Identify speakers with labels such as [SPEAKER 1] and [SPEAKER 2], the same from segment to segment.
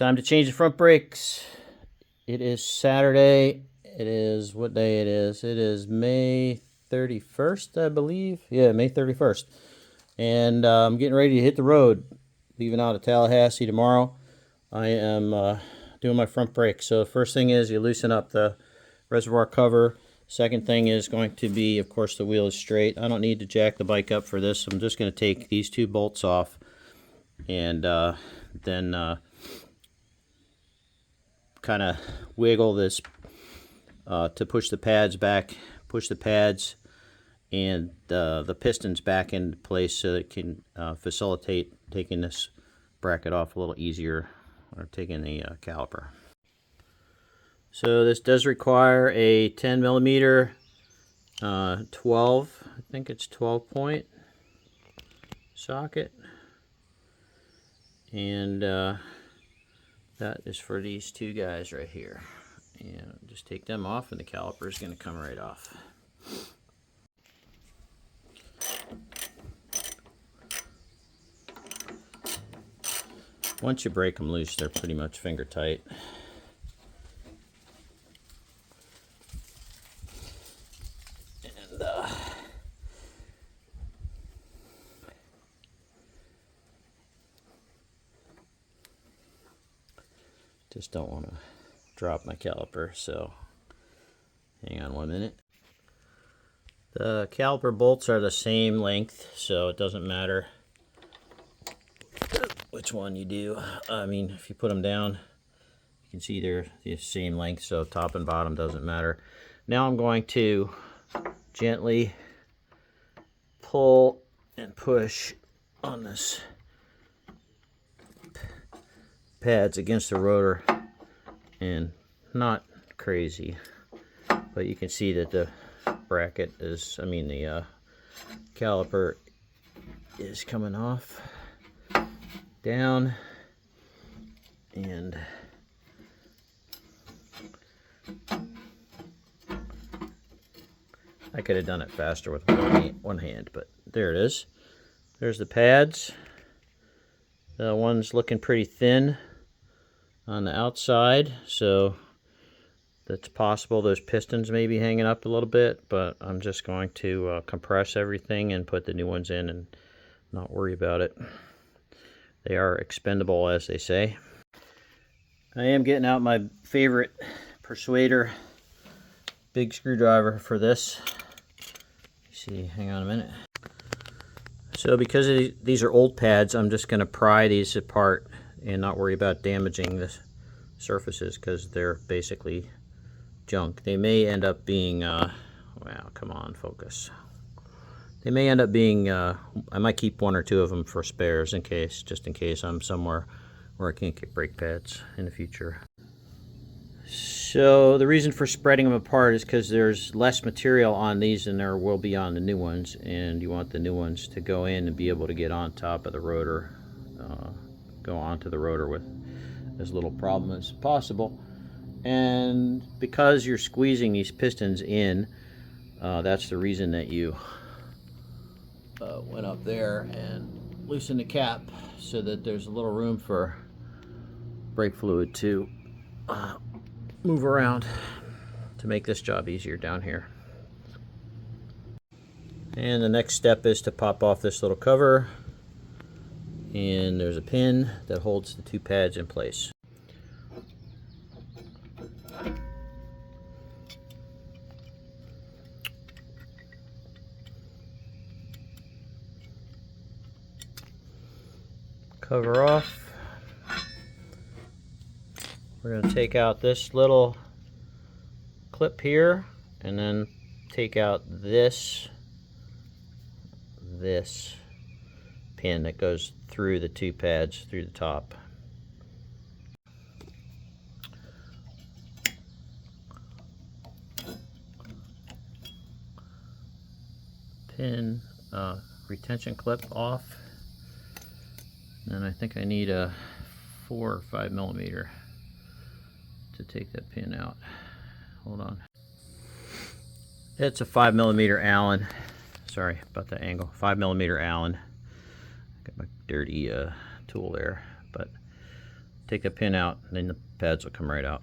[SPEAKER 1] Time to change the front brakes. It is Saturday. It is what day it is. It is May 31st, I believe. Yeah, May 31st. And I'm getting ready to hit the road. Leaving out of Tallahassee tomorrow. I am doing my front brakes. So the first thing is you loosen up the reservoir cover. Second thing is going to be, of course, the wheel is straight. I don't need to jack the bike up for this. I'm just going to take these two bolts off and then kind of wiggle this to push the pads back, push the pads and the pistons back into place so it can facilitate taking this bracket off a little easier, or taking the caliper. So this does require a 10 millimeter 12, I think it's 12 point socket, and that is for these two guys right here. And just take them off and the caliper is going to come right off. Once you break them loose, they're pretty much finger tight. And just don't want to drop my caliper, so hang on 1 minute. The caliper bolts are the same length, so it doesn't matter which one you do. I mean, if you put them down, you can see they're the same length, so top and bottom doesn't matter. Now I'm going to gently pull and push on this pads against the rotor, and not crazy, but you can see that the bracket is, the caliper is coming off, down, and I could have done it faster with one hand, but there it is. There's the pads. The one's looking pretty thin on the outside, so that's possible those pistons may be hanging up a little bit, but I'm just going to compress everything and put the new ones in and not worry about it. They are expendable, as they say. I am getting out my favorite persuader big screwdriver for this. See, hang on a minute. So because these are old pads, I'm just going to pry these apart and not worry about damaging the surfaces, because they're basically junk. They may end up being, wow, come on, focus. They may end up being, I might keep one or two of them for spares just in case I'm somewhere where I can't get brake pads in the future. So the reason for spreading them apart is because there's less material on these than there will be on the new ones, and you want the new ones to go in and be able to get on top of the rotor, go onto the rotor with as little problem as possible. And because you're squeezing these pistons in, that's the reason that you went up there and loosened the cap so that there's a little room for brake fluid to move around to make this job easier down here. And the next step is to pop off this little cover, and there's a pin that holds the two pads in place. Cover off. We're going to take out this little clip here, and then take out this pin that goes through the two pads through the top. Pin retention clip off, and I think I need a 4 or 5 millimeter to take that pin out. Hold on. It's a 5 millimeter Allen. Sorry about the angle. 5 millimeter Allen. Got my dirty tool there, but take a pin out, and then the pads will come right out.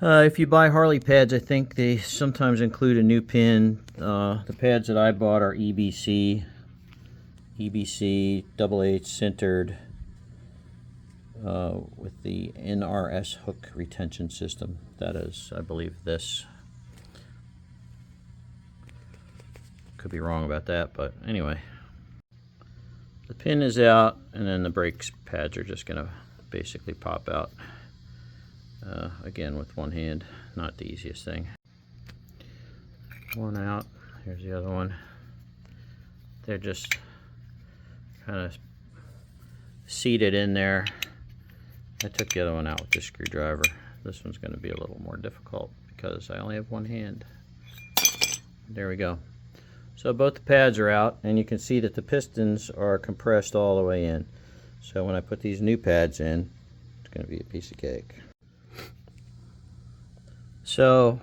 [SPEAKER 1] If you buy Harley pads, I think they sometimes include a new pin. The pads that I bought are EBC double H centered with the NRS hook retention system. That is, I believe, this. Could be wrong about that, but anyway. The pin is out, and then the brakes pads are just going to basically pop out. Again, with one hand, not the easiest thing. One out, here's the other one. They're just kind of seated in there. I took the other one out with the screwdriver. This one's going to be a little more difficult because I only have one hand. There we go. So both the pads are out, and you can see that the pistons are compressed all the way in. So when I put these new pads in, it's going to be a piece of cake. So,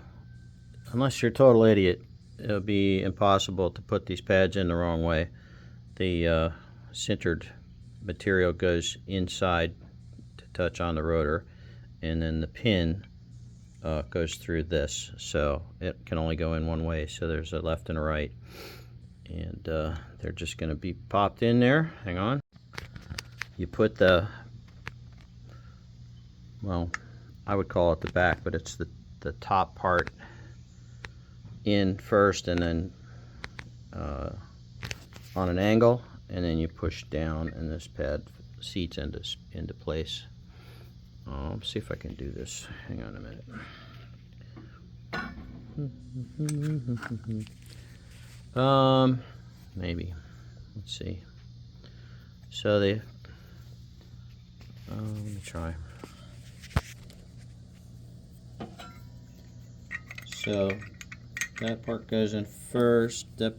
[SPEAKER 1] unless you're a total idiot, it'll be impossible to put these pads in the wrong way. The sintered material goes inside to touch on the rotor, and then the pin goes through this. So it can only go in one way, so there's a left and a right. And they're just going to be popped in there. Hang on. You put the, well, I would call it the back, but it's the top part in first, and then on an angle, and then you push down, and this pad seats into place. Let's see if I can do this. Hang on a minute. Maybe. Let's see. So they. Let me try. So that part goes in first, that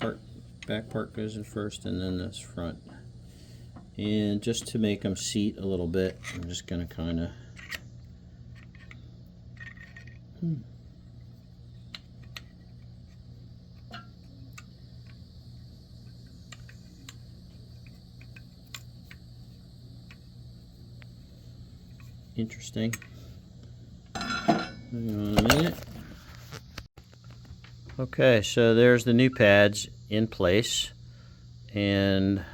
[SPEAKER 1] back part goes in first, and then this front. And just to make them seat a little bit, I'm just going to kind of interesting. Hang on a minute. Okay, so there's the new pads in place, and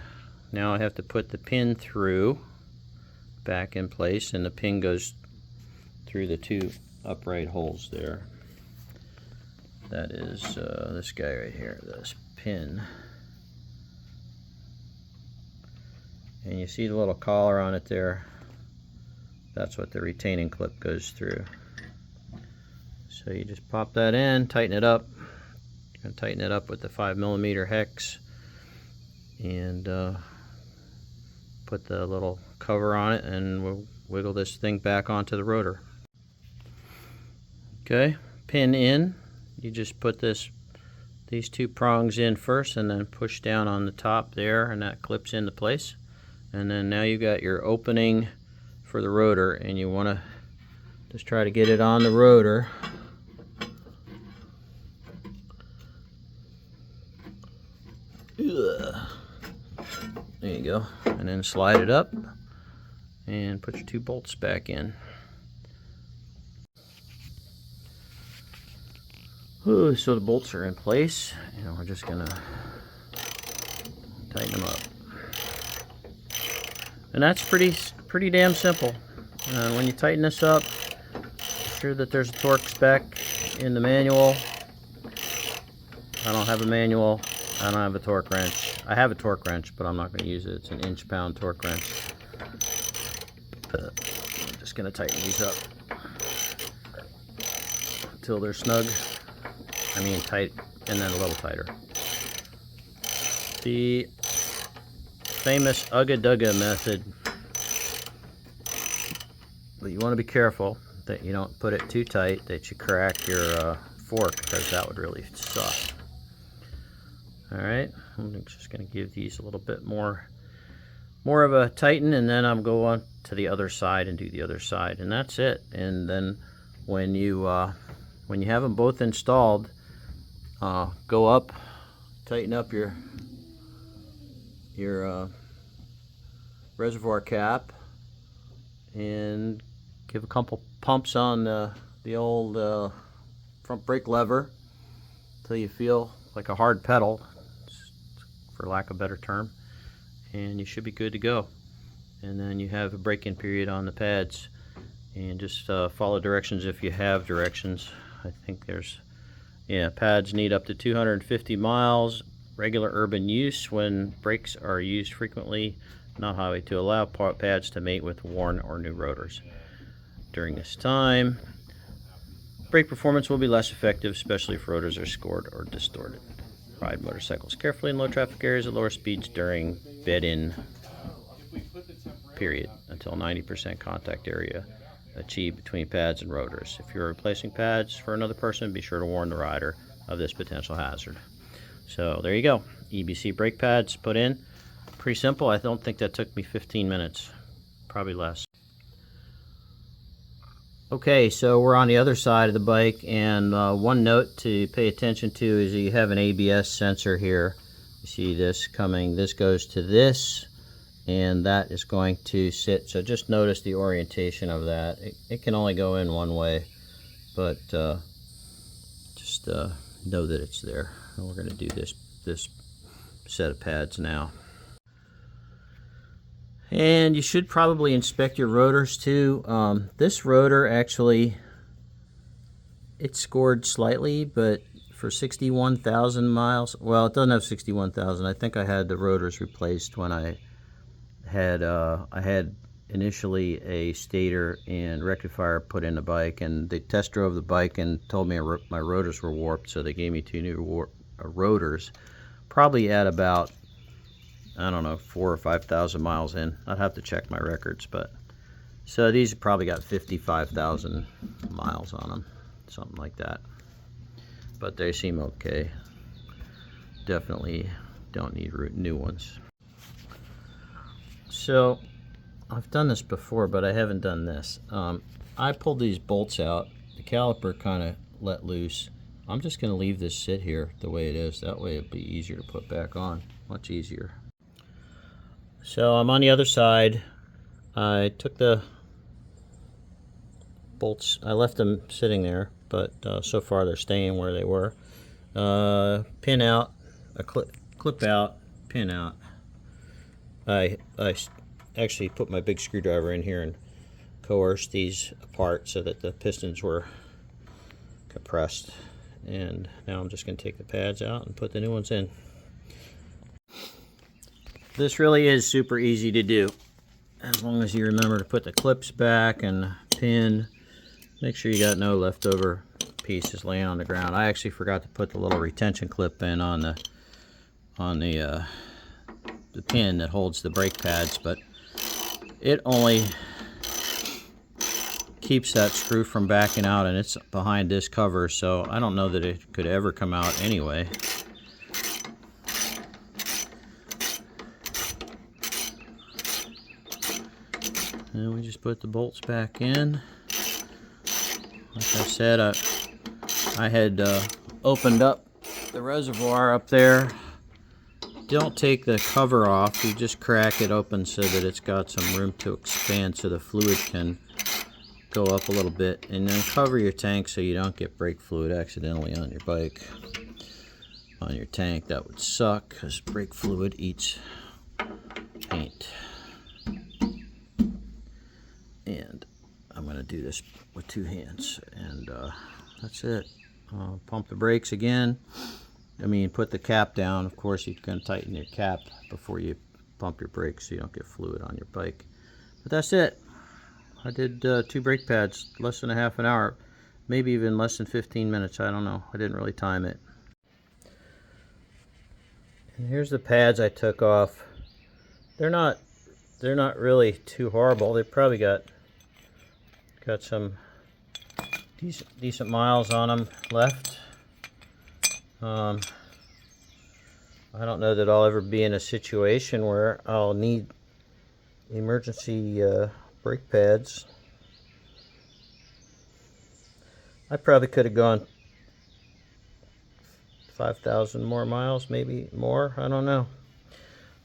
[SPEAKER 1] now I have to put the pin through back in place, and the pin goes through the two upright holes there. That is this guy right here, this pin. And you see the little collar on it there. That's what the retaining clip goes through. So you just pop that in, tighten it up. You're going to tighten it up with the 5mm hex, and put the little cover on it, and we'll wiggle this thing back onto the rotor. Okay, pin in. You just put these two prongs in first, and then push down on the top there, and that clips into place. And then now you've got your opening for the rotor, and you want to just try to get it on the rotor. There you go. And then slide it up and put your two bolts back in. Ooh, so the bolts are in place, and we're just gonna tighten them up. And that's pretty damn simple. When you tighten this up, make sure that there's a torque spec in the manual. I don't have a manual. I don't have a torque wrench. I have a torque wrench, but I'm not going to use it. It's an inch-pound torque wrench. I'm just going to tighten these up until they're snug. I mean tight, and then a little tighter. The famous Ugga-Dugga method. But you want to be careful that you don't put it too tight, that you crack your fork, because that would really suck. Alright, I'm just going to give these a little bit more of a tighten, and then I'm go on to the other side and do the other side, and that's it. And then when you have them both installed, go up, tighten up your reservoir cap, and give a couple pumps on the old front brake lever until you feel like a hard pedal, for lack of a better term, and you should be good to go. And then you have a break-in period on the pads, and just follow directions if you have directions. I think there's, yeah, pads need up to 250 miles, regular urban use when brakes are used frequently, not highway, to allow pads to mate with worn or new rotors. During this time, brake performance will be less effective, especially if rotors are scored or distorted. Ride motorcycles carefully in low traffic areas at lower speeds during bed-in period until 90% contact area achieved between pads and rotors. If you're replacing pads for another person, be sure to warn the rider of this potential hazard. So there you go. EBC brake pads put in. Pretty simple. I don't think that took me 15 minutes. Probably less. Okay, so we're on the other side of the bike, and one note to pay attention to is you have an ABS sensor here. You see this coming. This goes to this, and that is going to sit. So just notice the orientation of that. It can only go in one way, but just know that it's there. And we're going to do this set of pads now. And you should probably inspect your rotors too. This rotor actually, it scored slightly, but for 61,000 miles, well, it doesn't have 61,000. I think I had the rotors replaced when I had initially a stator and rectifier put in the bike, and they test drove the bike and told me my rotors were warped, so they gave me 2 new rotors, probably at about, I don't know, 4,000 or 5,000 miles in. I'd have to check my records, but so these have probably got 55,000 miles on them, something like that. But they seem okay. Definitely don't need new ones. So I've done this before, but I haven't done this. I pulled these bolts out. The caliper kind of let loose. I'm just going to leave this sit here the way it is. That way it'll be easier to put back on. Much easier. So I'm on the other side. I took the bolts, I left them sitting there, but so far they're staying where they were. Pin out, a clip out, pin out. I actually put my big screwdriver in here and coerced these apart so that the pistons were compressed. And now I'm just going to take the pads out and put the new ones in. This really is super easy to do, as long as you remember to put the clips back and pin. Make sure you got no leftover pieces laying on the ground. I actually forgot to put the little retention clip in on the pin that holds the brake pads, but it only keeps that screw from backing out, and it's behind this cover, so I don't know that it could ever come out anyway. And we just put the bolts back in. Like I said, I had opened up the reservoir up there. Don't take the cover off, you just crack it open so that it's got some room to expand so the fluid can go up a little bit, and then cover your tank so you don't get brake fluid accidentally on your bike, on your tank. That would suck because brake fluid eats paint. And I'm going to do this with 2 hands, and that's it. Pump the brakes again. Put the cap down. Of course, you're going to tighten your cap before you pump your brakes so you don't get fluid on your bike. But that's it. I did 2 brake pads, less than a half an hour, maybe even less than 15 minutes. I don't know. I didn't really time it. And here's the pads I took off. They're not really too horrible. They probably got some decent miles on them left. I don't know that I'll ever be in a situation where I'll need emergency brake pads. I probably could have gone 5,000 more miles, maybe more, I don't know.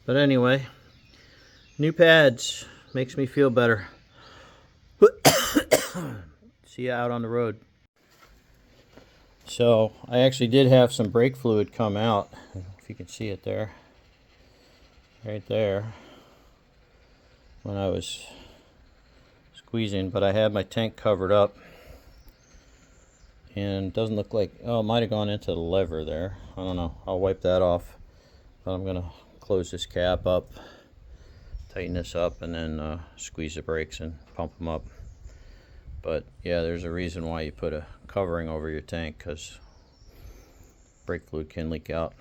[SPEAKER 1] But anyway, new pads makes me feel better. See you out on the road. So I actually did have some brake fluid come out, if you can see it there, right there, when I was squeezing, but I had my tank covered up, and it doesn't look like, oh, it might have gone into the lever there. I don't know. I'll wipe that off, but I'm gonna close this cap up, tighten this up, and then squeeze the brakes and pump them up. But yeah, there's a reason why you put a covering over your tank, because brake fluid can leak out.